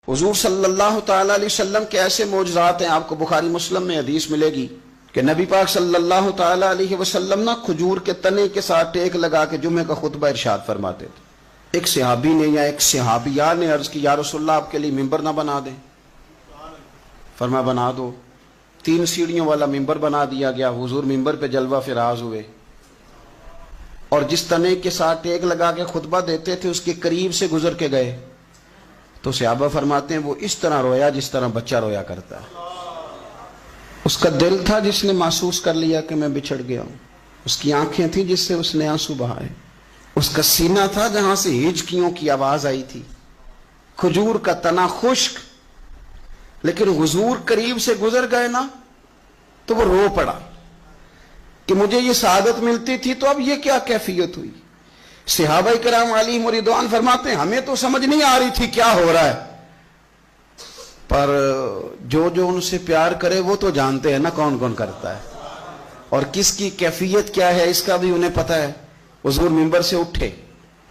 حضور صلی اللہ تعالیٰ علیہ وسلم کے ایسے معجزات ہیں، آپ کو بخاری مسلم میں حدیث ملے گی کہ نبی پاک صلی اللہ تعالیٰ علیہ وسلم نا کھجور کے تنے کے ساتھ ٹیک لگا کے جمعے کا خطبہ ارشاد فرماتے تھے۔ ایک صحابی نے یا ایک صحابیہ نے عرض کی، یا رسول اللہ آپ کے لیے ممبر نہ بنا دیں؟ فرمایا بنا دو۔ 3 سیڑھیوں والا ممبر بنا دیا گیا، حضور ممبر پہ جلوہ فراز ہوئے اور جس تنے کے ساتھ ٹیک لگا کے خطبہ دیتے تھے اس کے قریب سے گزر کے گئے تو صحابہ فرماتے ہیں وہ اس طرح رویا جس طرح بچہ رویا کرتا ہے۔ اس کا دل تھا جس نے محسوس کر لیا کہ میں بچھڑ گیا ہوں، اس کی آنکھیں تھیں جس سے اس نے آنسو بہائے، اس کا سینہ تھا جہاں سے ہچکیوں کی آواز آئی تھی، کھجور کا تنا خشک، لیکن حضور قریب سے گزر گئے نا تو وہ رو پڑا کہ مجھے یہ سعادت ملتی تھی تو اب یہ کیا کیفیت ہوئی۔ صحابہ کرام علیہم رضوان فرماتے ہیں ہمیں تو سمجھ نہیں آ رہی تھی کیا ہو رہا ہے، پر جو ان سے پیار کرے وہ تو جانتے ہیں نا کون کون کرتا ہے اور کس کی کیفیت کیا ہے اس کا بھی انہیں پتہ ہے۔ حضور منبر سے اٹھے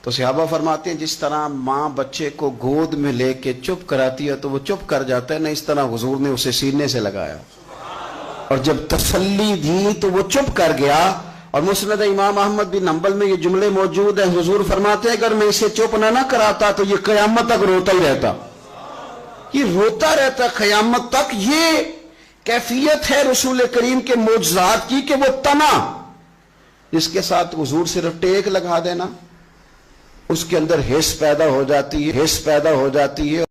تو صحابہ فرماتے ہیں جس طرح ماں بچے کو گود میں لے کے چپ کراتی ہے تو وہ چپ کر جاتا ہے نا، اس طرح حضور نے اسے سینے سے لگایا اور جب تسلی دی تو وہ چپ کر گیا۔ اور مسند امام احمد بن حنبل میں یہ جملے موجود ہیں، حضور فرماتے ہیں اگر میں اسے چپ نہ کراتا تو یہ قیامت تک روتا ہی رہتا، یہ روتا رہتا قیامت تک۔ یہ کیفیت ہے رسول کریم کے معجزات کی کہ وہ تنا جس کے ساتھ حضور صرف ٹیک لگا دینا اس کے اندر حس پیدا ہو جاتی ہے،